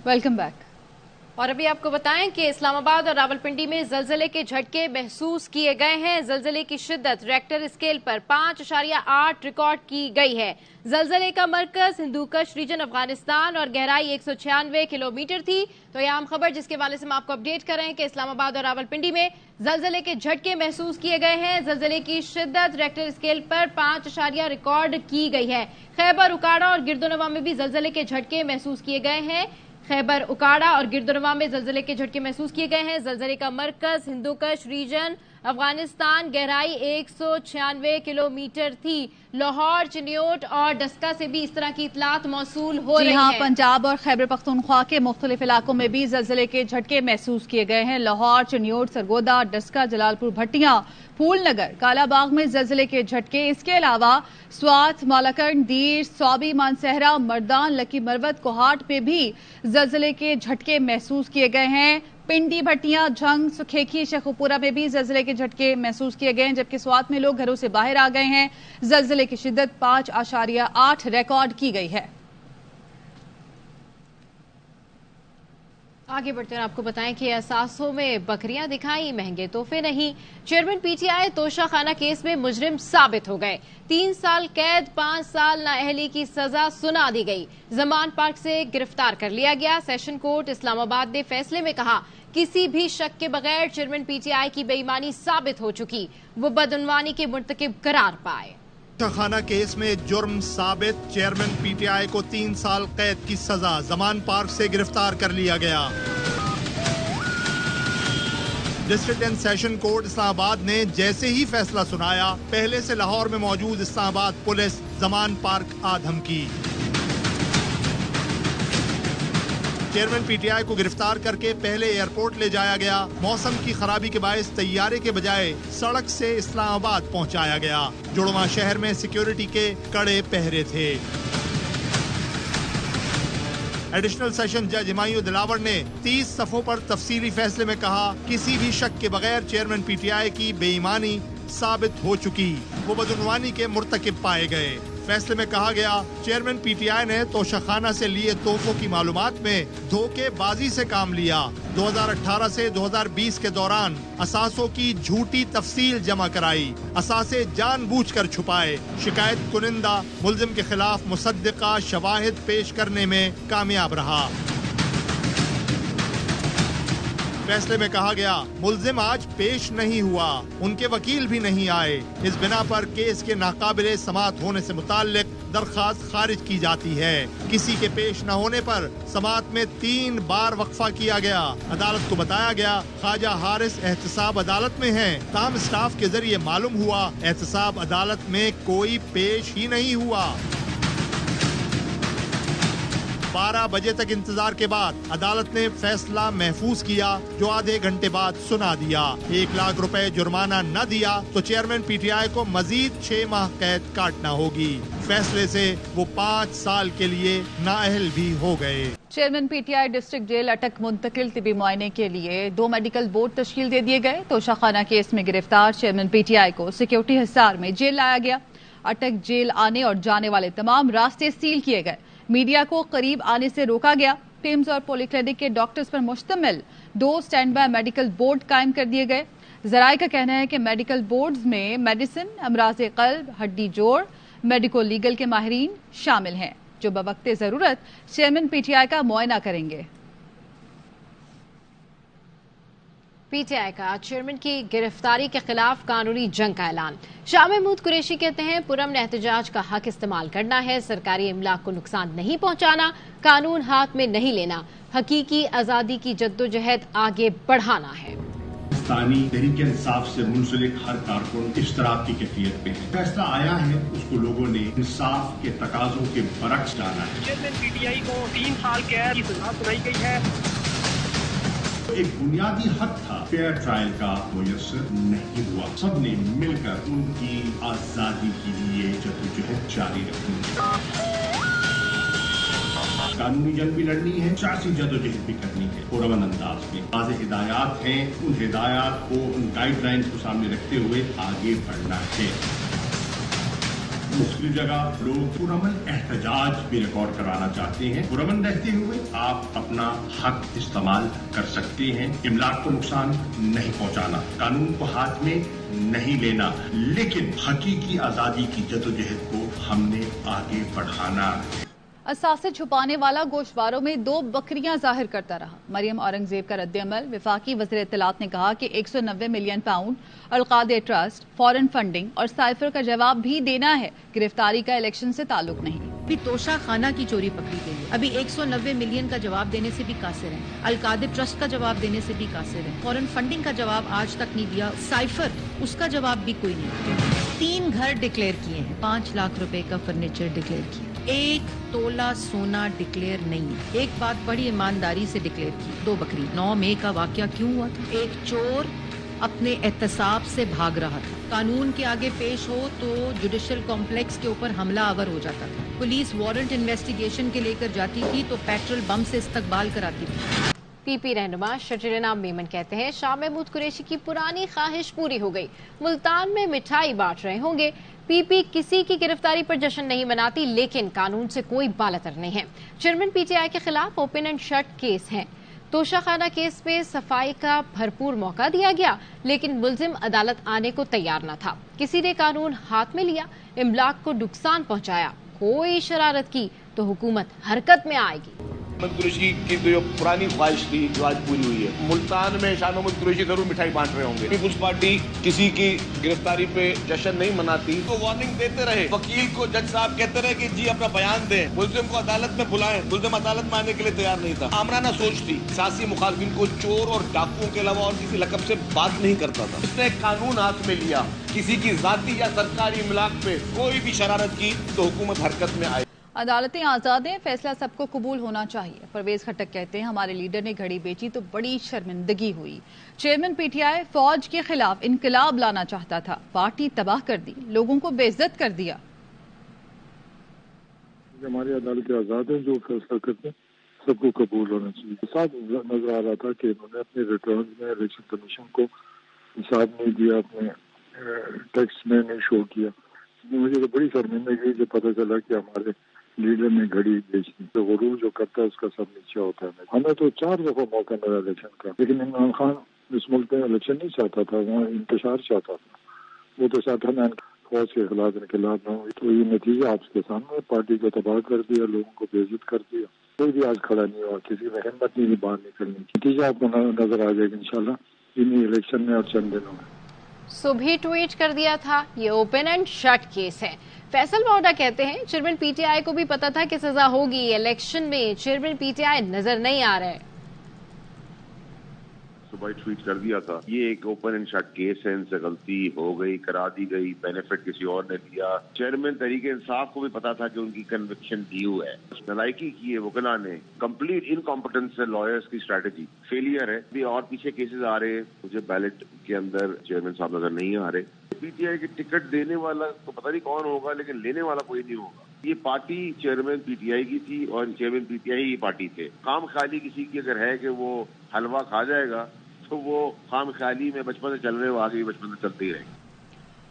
Welcome back. اور ابھی آپ کو بتائیں کہ اسلام آباد اور راولپنڈی میں زلزلے کے جھٹکے محسوس کیے گئے ہیں۔ زلزلے کی شدت ریکٹر اسکیل پر 5.8 ریکارڈ کی گئی ہے۔ زلزلے کا مرکز ہندوکش ریجن افغانستان اور گہرائی 196 کلومیٹر تھی۔ تو یہ عام خبر جس کے حوالے سے ہم آپ کو اپڈیٹ کر رہے ہیں کہ اسلام آباد اور راولپنڈی میں زلزلے کے جھٹکے محسوس کیے گئے ہیں۔ زلزلے کی شدت ریکٹر اسکیل پر 5 ریکارڈ کی گئی ہے۔ خیبر اکاڑا اور گردونواں میں بھی زلزلے کے جھٹکے محسوس کیے گئے ہیں۔ خیبر اکاڑا اور گردونواں میں زلزلے کے جھٹکے محسوس کیے گئے ہیں۔ زلزلے کا مرکز ہندوکش ریجن افغانستان، گہرائی 196 کلومیٹر تھی۔ لاہور، چنیوٹ اور ڈسکا سے بھی اس طرح کی اطلاعات موصول ہو رہی ہیں۔ پنجاب اور خیبر پختونخوا کے مختلف علاقوں میں بھی زلزلے کے جھٹکے محسوس کیے گئے ہیں۔ لاہور، چنیوٹ، سرگودا، ڈسکا، جلال پور بھٹیاں، پھول نگر، کالا باغ میں زلزلے کے جھٹکے۔ اس کے علاوہ سوات، مالاکنڈ، دیر، صوبی، مانسہرہ، مردان، لکی مروت، کوہاٹ میں بھی زلزلے کے جھٹکے محسوس کیے گئے ہیں۔ پنڈی، بھٹیاں، جھنگ، سکھیکی، شیخوپورہ میں بھی زلزلے کے جھٹکے محسوس کیے گئے ہیں، جبکہ سوات میں لوگ گھروں سے باہر آ گئے ہیں۔ زلزلے کی شدت 5.8 ریکارڈ کی گئی ہے۔ آگے بڑھتے ہیں آپ کو بتائیں کہ اثاثوں میں بکریاں دکھائیں، مہنگے تحفے نہیں۔ چیئرمین پی ٹی آئی توشہ خانہ کیس میں مجرم ثابت ہو گئے۔ 3 سال قید، 5 سال نااہلی کی سزا سنا دی گئی۔ زمان پارک سے گرفتار کر لیا گیا۔ سیشن کورٹ اسلام آباد نے فیصلے میں کہا کسی بھی شک کے بغیر چیئرمین پی ٹی آئی کی بے ایمانی ثابت ہو چکی، وہ بدعنوانی کے مرتکب قرار پائے۔ خانہ کیس میں جرم ثابت، چیئرمین پی ٹی آئی کو 3 سال قید کی سزا، زمان پارک سے گرفتار کر لیا گیا۔ ڈسٹرکٹ اینڈ سیشن کورٹ اسلام آباد نے جیسے ہی فیصلہ سنایا، پہلے سے لاہور میں موجود اسلام آباد پولیس زمان پارک آ دھمکی۔ چیئرمین پی ٹی آئی کو گرفتار کر کے پہلے ایئرپورٹ لے جایا گیا۔ موسم کی خرابی کے باعث طیارے کے بجائے سڑک سے اسلام آباد پہنچایا گیا۔ جڑواں شہر میں سیکیورٹی کے کڑے پہرے تھے۔ ایڈیشنل سیشن جج ہمایوں دلاور نے 30 صفحوں پر تفصیلی فیصلے میں کہا کسی بھی شک کے بغیر چیئرمین پی ٹی آئی کی بے ایمانی ثابت ہو چکی، وہ بدعنوانی کے مرتکب پائے گئے۔ فیصلے میں کہا گیا چیئرمین پی ٹی آئی نے توشہ خانہ سے لیے تحفوں کی معلومات میں دھوکے بازی سے کام لیا۔ 2018 سے 2020 کے دوران اثاثوں کی جھوٹی تفصیل جمع کرائی، اثاثے جان بوجھ کر چھپائے۔ شکایت کنندہ ملزم کے خلاف مصدقہ شواہد پیش کرنے میں کامیاب رہا۔ فیصلے میں کہا گیا ملزم آج پیش نہیں ہوا، ان کے وکیل بھی نہیں آئے، اس بنا پر کیس کے ناقابل سماعت ہونے سے متعلق درخواست خارج کی جاتی ہے۔ کسی کے پیش نہ ہونے پر سماعت میں 3 بار وقفہ کیا گیا۔ عدالت کو بتایا گیا خواجہ حارث احتساب عدالت میں ہیں، تاہم اسٹاف کے ذریعے معلوم ہوا احتساب عدالت میں کوئی پیش ہی نہیں ہوا۔ 12 بجے تک انتظار کے بعد عدالت نے فیصلہ محفوظ کیا، جو آدھے گھنٹے بعد سنا دیا۔ 1 لاکھ روپے جرمانہ نہ دیا تو چیئرمین پی ٹی آئی کو مزید 6 ماہ قید کاٹنا ہوگی۔ فیصلے سے وہ 5 سال کے لیے نااہل بھی ہو گئے۔ Chairman P T I district jail Attock منتقل طبی معائنے کے لیے 2 میڈیکل بورڈ تشکیل دے دیے گئے۔ توشہ خانہ کیس میں گرفتار چیئرمین پی ٹی آئی کو سیکیورٹی حصار میں جیل لایا گیا۔ اٹک جیل آنے اور جانے والے تمام راستے سیل کیے گئے۔ میڈیا کو قریب آنے سے روکا گیا۔ ٹیمز اور پولی کلینک کے ڈاکٹرز پر مشتمل 2 سٹینڈ بائی میڈیکل بورڈ قائم کر دیے گئے۔ ذرائع کا کہنا ہے کہ میڈیکل بورڈز میں میڈیسن، امراض قلب، ہڈی جوڑ، میڈیکو لیگل کے ماہرین شامل ہیں، جو بوقت ضرورت چیئرمین پی ٹی آئی کا معائنہ کریں گے۔ پی ٹی آئی کا چیئرمین کی گرفتاری کے خلاف قانونی جنگ کا اعلان۔ شاہ محمود قریشی کہتے ہیں پرامن احتجاج کا حق استعمال کرنا ہے، سرکاری املاک کو نقصان نہیں پہنچانا، قانون ہاتھ میں نہیں لینا، حقیقی آزادی کی جدوجہد آگے بڑھانا ہے۔ پاکستانی تحریک انصاف سے منسلک ہر کارکن اشتراک کی کیفیت پہ ہے۔ فیصلہ آیا ہے، اس کو لوگوں نے انصاف کے تقاضوں کے برعکس ڈالا ہے۔ چیئرمین پی ٹی آئی کو 3 سال قید کی سزا سنائی گئی ہے۔ ایک بنیادی حق تھا، فیئر ٹرائل کا میسر نہیں ہوا۔ سب نے مل کر ان کی آزادی کے لیے جدوجہد جاری رکھنی ہے۔ قانونی جنگ بھی لڑنی ہے، سیاسی جدوجہد بھی کرنی ہے، پرامن انداز میں۔ واضح ہدایات ہیں، ان ہدایات کو، ان گائیڈ لائنز کو سامنے رکھتے ہوئے آگے بڑھنا ہے۔ दूसरी जगह लोग पुरअमन एहतजाज भी रिकॉर्ड कराना चाहते हैं। पुरअमन रहते हुए आप अपना हक इस्तेमाल कर सकते हैं। इमलाक को नुकसान नहीं पहुंचाना, कानून को हाथ में नहीं लेना, लेकिन हकीकी आजादी की जदोजहद को हमने आगे बढ़ाना। असासे छुपाने वाला गोशवारों में 2 बकरियां जाहिर करता रहा। मरियम औरंगजेब का रद्द-ए-अमल। वफाकी वज़ीर इत्तलात ने कहा कि 190 million pound Al-Qadir trust, foreign funding और साइफर का जवाब भी देना है। गिरफ्तारी का इलेक्शन से ताल्लुक नहीं। अभी तोशा खाना की चोरी पकड़ी गई है। अभी 190 मिलियन का जवाब देने से भी कासिर हैं। अलकादे ट्रस्ट का जवाब देने से भी कासिर हैं। फॉरेन फंडिंग का जवाब आज तक नहीं दिया। साइफर, उसका जवाब भी कोई नहीं। 3 घर डिक्लेयर किए हैं, 5 लाख रुपए का फर्नीचर डिक्लेयर किया, 1 तोला सोना डिक्लेयर नहीं है। एक बात बड़ी ईमानदारी से डिक्लेयर की, 2 बकरी। 9 मई का वाकया क्यों हुआ था? एक चोर अपने एहतसाब से भाग रहा था। कानून के आगे पेश हो तो जुडिशियल कॉम्प्लेक्स के ऊपर हमला आवर हो जाता था। पुलिस वारंट इन्वेस्टिगेशन के लेकर जाती थी तो पेट्रोल बम से इस्तकबाल कराती थी। पीपी रहनुमा शजर नाम मेमन कहते हैं शाह महमूद कुरैशी की पुरानी ख्वाहिश पूरी हो गई। मुल्तान में मिठाई बांट रहे होंगे। पीपी किसी की गिरफ्तारी पर जश्न नहीं मनाती, लेकिन कानून से कोई बालातर नहीं है। चेयरमैन पीटीआई के खिलाफ ओपन एंड शट केस है। तोशाखाना केस पे सफाई का भरपूर मौका दिया गया, लेकिन मुलजिम अदालत आने को तैयार न था। किसी ने कानून हाथ में लिया, इमलाक को नुकसान पहुंचाया, कोई शरारत की तो हुकूमत हरकत में आएगी। महमूद कुरैशी की जो पुरानी ख्वाहिश थी जो आज पूरी हुई है। मुल्तान में शाह महमूद कुरैशी जरूर मिठाई बांट रहे होंगे। पीपुल्स पार्टी किसी की गिरफ्तारी पे जश्न नहीं मनाती, तो वार्निंग देते रहे। वकील को जज साहब कहते रहे कि जी अपना बयान दें, मुलजिम को अदालत में बुलाएं। मुलजिम अदालत में आने के लिए तैयार नहीं था। आमराना सोच थी। सियासी मुखालफिन को चोर और डाकुओं के अलावा और किसी लकब से बात नहीं करता था। इसने कानून हाथ में लिया, किसी की जाती या सरकारी इमलाक पे कोई भी शरारत की तो हुकूमत हरकत में आई। अदालतें आज़ाद हैं, फैसला सबको कबूल होना चाहिए। परवेज खट्टक कहते हैं हमारे लीडर ने घड़ी बेची तो बड़ी शर्मिंदगी हुई। चेयरमैन पीटीआई फौज के खिलाफ इनकलाब लाना चाहता था, पार्टी तबाह कर दी, लोगों को बेइज्जत कर दिया। हमारी अदालतें आज़ाद हैं, जो फैसला करते हैं सबको कबूल होना चाहिए। साथ नजर आ रहा था कि इन्होंने अपने रिटर्न में इलेक्शन कमीशन को हिसाब नहीं दिया, अपने टैक्स में नहीं शो किया। मुझे तो बड़ी शर्मिंदगी जब पता चला कि हमारे लीडर ने घड़ी बेच दी। तो गुरूर जो करता है उसका सब नीचे होता है। हमें तो 4 दफा मौका मिला इलेक्शन का, लेकिन इमरान खान इस मुल्क में इलेक्शन नहीं चाहता था, वहाँ इंतशार चाहता था। वो तो चाहता मैं फौज के खिलाफ इनकलाब न हुई। तो ये नतीजा आपके सामने, पार्टी को तबाह कर दिया, लोगों को बेइज्जत कर दिया। कोई भी आज खड़ा नहीं हुआ, किसी में हिम्मत नहीं बाहर निकलने की। नतीजा आपको नजर आ जाएगा इंशाल्लाह इन्हीं इलेक्शन में और चंद दिनों में। सुबह ट्वीट कर दिया था ये ओपन एंड शट केस है। फैसल वाउडा कहते हैं चेयरमैन पीटीआई को भी पता था कि सजा होगी। इलेक्शन में चेयरमैन पीटीआई नजर नहीं आ रहे। सुबह ट्वीट कर दिया था ये एक ओपन एंड शट केस है, इनसे गलती हो गई, करा दी गई, बेनिफिट किसी और ने दिया। चेयरमैन तहरीक इंसाफ को भी पता था कि उनकी कन्विक्शन ड्यू है। नलायकी की है वकला ने, कंप्लीट इनकॉम्पिटेंस है लॉयर्स की स्ट्रेटजी, फेलियर है। भी और पीछे केसेस आ रहे हैं, मुझे बैलेट के अंदर चेयरमैन साहब नजर नहीं आ रहे। पीटीआई की टिकट देने वाला तो पता नहीं कौन होगा, लेकिन लेने वाला कोई नहीं होगा। ये पार्टी चेयरमैन पीटीआई की थी और चेयरमैन पीटीआई ही पार्टी थे। काम खाली किसी की अगर है कि वो हलवा खा जाएगा तो वो खाम ख्याली में बचपन से चल रहे हो, आगे भी बचपन से चलते ही रहेंगे।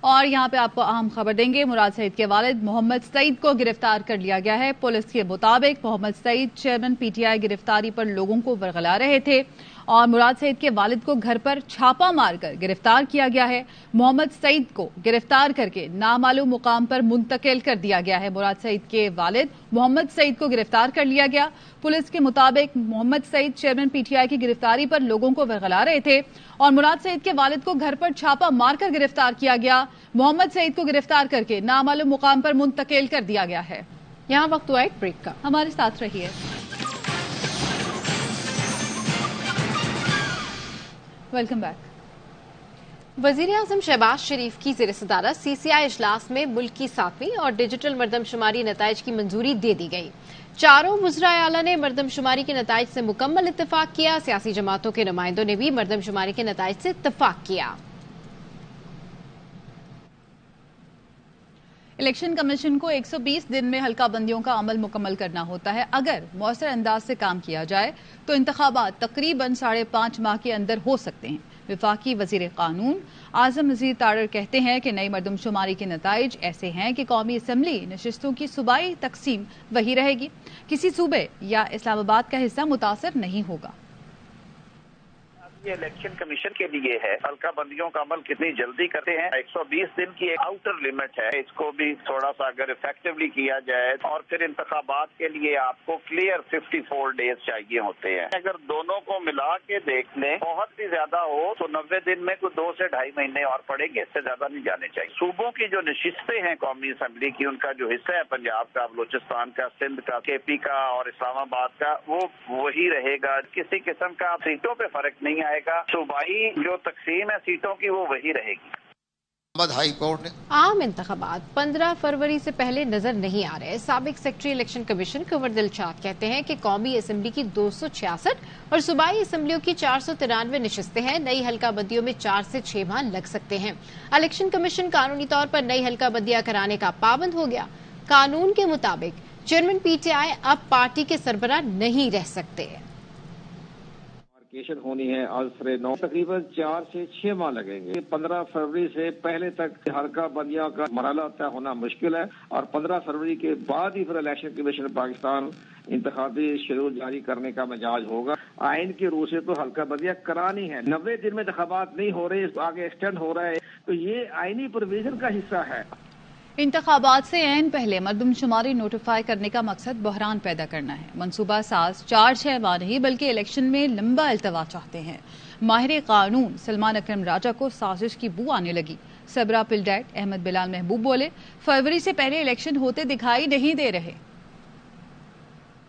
और यहाँ पे आपको अहम खबर देंगे, मुराद सईद के वालिद मोहम्मद सईद को गिरफ्तार कर लिया गया है। पुलिस के मुताबिक मोहम्मद सईद चेयरमैन पीटीआई गिरफ्तारी पर लोगों को वर्गला रहे थे और मुराद सईद के वालिद को घर पर छापा मारकर गिरफ्तार किया गया है। मोहम्मद सईद को गिरफ्तार करके नामालूम मुकाम पर मुंतकिल कर दिया गया है। मुराद सईद के वालिद मोहम्मद सईद को गिरफ्तार कर लिया गया। पुलिस के मुताबिक मोहम्मद सईद चेयरमैन पीटीआई की गिरफ्तारी पर लोगों को वर्गला रहे थे और मुराद सईद के वालिद को घर पर छापा मारकर गिरफ्तार किया गया। मोहम्मद सईद को गिरफ्तार करके नामालूम मुकाम पर मुंतकिल कर दिया गया है। यहाँ वक्त हुआ एक ब्रेक का, हमारे साथ रहिए। Welcome back. वजीर आजम शहबाज शरीफ की ज़ेर सदारत सीसीआई इजलास में मुल्क की 7वीं और डिजिटल मरदमशुमारी नताइज की मंजूरी दे दी गई। चारों वज़राए आला ने मरदमशुमारी के नताइज से मुकम्मल इत्तेफाक किया। सियासी जमातों के नुमाइंदों ने भी मरदमशुमारी के नताइज से इत्तेफाक किया। इलेक्शन कमीशन को 120 दिन में हल्का बंदियों का अमल मुकम्मल करना होता है। अगर मौसर अंदाज से काम किया जाए तो इंतखाबात तकरीबन 5.5 माह के अंदर हो सकते हैं। वफाकी वजीर कानून आजम मजीद तारड़ कहते हैं कि नई मरदम शुमारी के नताइज ऐसे हैं कि कौमी असम्बली नशिस्तों की सूबाई तकसीम वही रहेगी, किसी सूबे या इस्लामाबाद का हिस्सा मुतासर नहीं होगा। ये इलेक्शन कमीशन के लिए है, हल्का बंदियों का अमल कितनी जल्दी करते हैं। 120 दिन की एक आउटर लिमिट है, इसको भी थोड़ा सा अगर इफेक्टिवली किया जाए और फिर इंतखाबात के लिए आपको क्लियर 54 डेज चाहिए होते हैं। अगर दोनों को मिला के देख लें, बहुत भी ज्यादा हो तो 90 दिन में कुछ 2 से ढाई महीने और पड़ेंगे, इससे ज्यादा नहीं जाने चाहिए। सूबों की जो नशिस्तें हैं कौमी असम्बली की, उनका जो हिस्सा है पंजाब का, बलूचिस्तान का, सिंध का, KP का और इस्लामाबाद का, वो वही रहेगा। किसी किस्म का सीटों पे फर्क नहीं आएगा, सूबाई जो तकसीम है सीटों की वो वही रहेगी। हाई कोर्ट ने आम इंतखाबात 15 फरवरी से पहले नजर नहीं आ रहे। साबिक सेक्रेटरी इलेक्शन कमीशन कुंवर दिलशाद कहते हैं कि कौमी असम्बली की 266 और सूबाई असम्बलियों की 493 नशिस्तें हैं। नई हल्का बंदियों में 4 से 6 माह लग सकते हैं। इलेक्शन कमीशन कानूनी तौर पर नई हल्का बंदियां कराने का पाबंद हो गया। कानून के मुताबिक चेयरमैन PTI अब पार्टी के सरबराह नहीं रह सकते। होनी है आज से 9 तकरीबन 4 से 6 माह लगेंगे। 15 फरवरी से पहले तक हल्का बंदियों का मरहला तय होना मुश्किल है और 15 फरवरी के बाद ही फिर इलेक्शन कमीशन पाकिस्तान इंतखाबी शेड्यूल जारी करने का मिजाज होगा। आइन की रूह से तो हल्का बंदियां करानी है। 90 दिन में इंतखाबात नहीं हो रहे, आगे एक्सटेंड हो रहा है, तो ये आइनी प्रोविजन का हिस्सा है। इंतखाबात से ऐन पहले मरदमशुमारी नोटिफाई करने का मकसद बहरान पैदा करना है। मनसूबा साज 4-6 माह नहीं बल्कि इलेक्शन में लंबा अल्तवा चाहते हैं। माहिर कानून सलमान अकरम राजा को साजिश की बू आने लगी। सबरा पिलडैट अहमद बिलाल महबूब बोले, फरवरी से पहले इलेक्शन होते दिखाई नहीं दे रहे।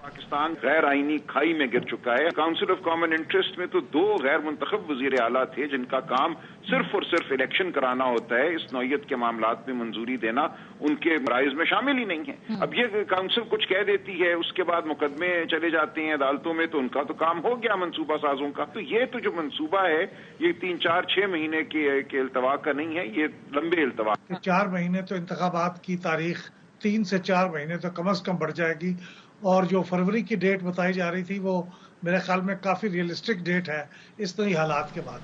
पाकिस्तान गैर आईनी खाई में गिर चुका है। काउंसिल ऑफ कॉमन इंटरेस्ट में तो 2 गैर मुंतखब वजीर आला थे जिनका काम सिर्फ और सिर्फ इलेक्शन कराना होता है। इस नौयत के मामलात में मंजूरी देना उनके राइज में शामिल ही नहीं है। अब ये काउंसिल कुछ कह देती है, उसके बाद मुकदमे चले जाते हैं अदालतों में, तो उनका तो काम हो गया मनसूबा साजों का। तो ये तो जो मनसूबा है ये 3-4-6 महीने के इल्तवा का नहीं है, ये लंबे इल्तवा। 4 महीने तो इंतखाबात की तारीख 3 से 4 महीने तो कम से कम बढ़ जाएगी और जो फरवरी की डेट बताई जा रही थी वो मेरे ख्याल में काफी रियलिस्टिक डेट है इस नई हालात के बाद।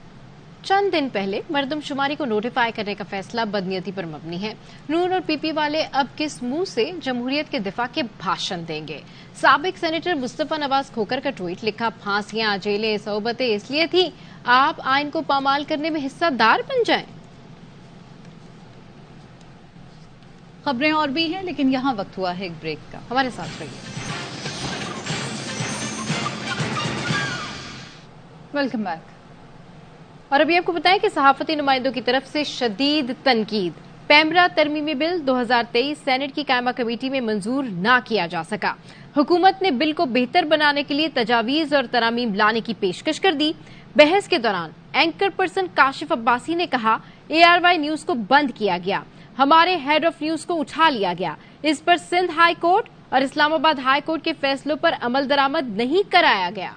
चंद दिन पहले मरदमशुमारी को नोटिफाई करने का फैसला बदनीयती पर मबनी है। नून और PP वाले अब किस मुंह से जमहूरियत के दिफा के भाषण देंगे। साबिक सेनेटर मुस्तफा नवाज खोकर का ट्वीट लिखा, फांसियां जेलें सोबतें इसलिए थी आप आइन को पामाल करने में हिस्सादार बन जाएं। खबरें और भी हैं लेकिन यहाँ वक्त हुआ है एक ब्रेक का, हमारे साथ रहिए। Welcome back. और अभी आपको बताएं कि सहाफती नुमाइंदों की तरफ से शदीद तनकीद। पैमरा तरमीमी बिल 2023 सेनेट की कायमा कमेटी में मंजूर ना किया जा सका। हुकूमत ने बिल को बेहतर बनाने के लिए तजावीज और तरामीम लाने की पेशकश कर दी। बहस के दौरान एंकर पर्सन काशिफ अब्बासी ने कहा, ARY न्यूज को बंद किया गया, हमारे हेड ऑफ न्यूज को उठा लिया गया। इस पर सिंध हाई कोर्ट और इस्लामाबाद हाई कोर्ट के फैसलों पर अमल दरामद नहीं कराया गया।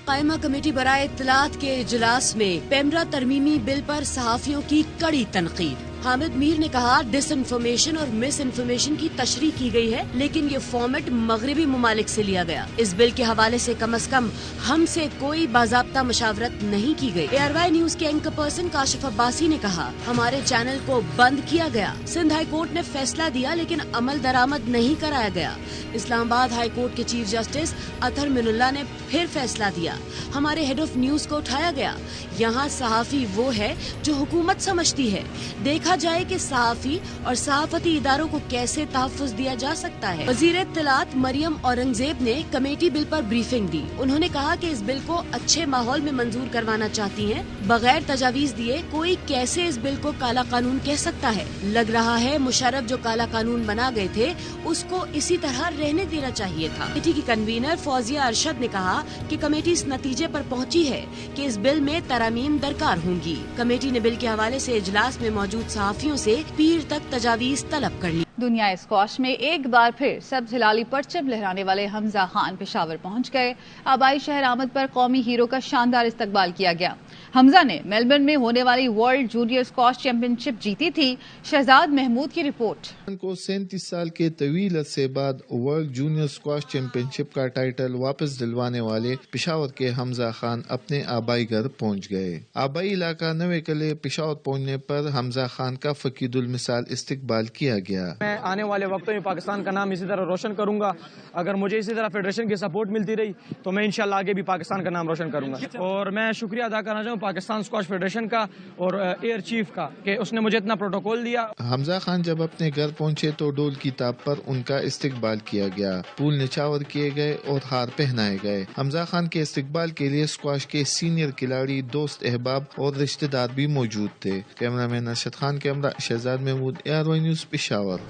कायमा कमेटी बराए इत्तलात के इजलास में पैमरा तरमीमी बिल पर सहाफियों की कड़ी तनकीद। हामिद मीर ने कहा, डिसइंफॉर्मेशन और मिस इन्फॉर्मेशन की तशरीह की गई है लेकिन ये फॉर्मेट मगरबी ममालिक से लिया गया। इस बिल के हवाले से कम हमसे कोई बाज़ाब्ता मशावरत नहीं की गई। ARY न्यूज के एंकर पर्सन काशिफ अब्बासी ने कहा, हमारे चैनल को बंद किया गया। सिंध हाई कोर्ट ने फैसला दिया लेकिन अमल दरामद नहीं कराया गया। इस्लामाबाद हाई कोर्ट के चीफ जस्टिस अतहर मिनुल्लाह ने फिर फैसला दिया, हमारे हेड ऑफ न्यूज को उठाया गया। यहाँ सहाफी वो है जो हुकूमत समझती है। देखा जाए कि सहाफी और सहाफती इदारों को कैसे तहफ़्फ़ुज़ दिया जा सकता है। वज़ीर इत्तलात मरियम औरंगजेब ने कमेटी बिल पर ब्रीफिंग दी। उन्होंने कहा कि इस बिल को अच्छे माहौल में मंजूर करवाना चाहती हैं। बगैर तजावीज़ दिए कोई कैसे इस बिल को काला कानून कह सकता है। लग रहा है मुशर्रफ जो काला कानून बना गए थे उसको इसी तरह रहने देना चाहिए था। कमेटी की कन्वीनर फौजिया अरशद ने कहा कि कमेटी इस नतीजे पर पहुंची है कि इस बिल में तरामीम दरकार होंगी। कमेटी ने बिल के हवाले से इजलास में मौजूद सहाफियों से पीर तक तजावीज तलब कर ली। दुनिया स्क्वाश में एक बार फिर सब्ज हिलाली परचम लहराने वाले हमजा खान पेशावर पहुंच गए। आबाई शहर आमद पर कौमी हीरो का शानदार इस्तकबाल किया गया। हमजा ने मेलबर्न में होने वाली वर्ल्ड जूनियर स्क्वॉश चैंपियनशिप जीती थी। शहजाद महमूद की रिपोर्ट। को 37 साल के तवील अरसे बाद वर्ल्ड जूनियर स्क्वॉश चैंपियनशिप का टाइटल वापस दिलवाने वाले पेशावर के हमजा खान अपने आबाई घर पहुंच गए। आबाई इलाका नवे कले पेशावर पहुंचने पर हमजा खान का फकीदुल मिसाल इस्तकबाल किया गया। मैं आने वाले वक्तों में पाकिस्तान का नाम इसी तरह रोशन करूंगा। अगर मुझे इसी तरह फेडरेशन की सपोर्ट मिलती रही तो मैं इंशाल्लाह आगे भी पाकिस्तान का नाम रोशन करूंगा। और मैं शुक्रिया अदा करना चाहूँ पाकिस्तान स्क्वॉश फेडरेशन का और एयर चीफ का कि उसने मुझे इतना प्रोटोकॉल दिया। हमजा खान जब अपने घर पहुंचे तो डोल की ताप पर उनका इस्तकबाल किया गया, फूल निछावर किए गए और हार पहनाए गए। हमजा खान के इस्तकबाल के लिए स्क्वॉश के सीनियर खिलाड़ी, दोस्त, अहबाब और रिश्तेदार भी मौजूद थे। Cameraman Arshad Khan, camera Shahzad Mahmood, AR1 news Peshawar.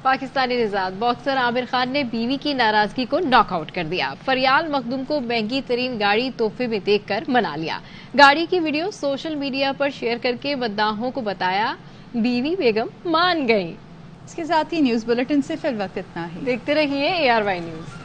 Pakistani निजात बॉक्सर आमिर खान ने बीवी की नाराजगी को नॉकआउट कर दिया। फरियाल मखदूम को महंगी तरीन गाड़ी तोहफे में देकर मना लिया। गाड़ी की वीडियो सोशल मीडिया पर शेयर करके मद्दाहों को बताया, बीवी बेगम मान गई। इसके साथ ही न्यूज़ बुलेटिन से फिर वक्त इतना ही। देखते रहिए AR1 न्यूज़।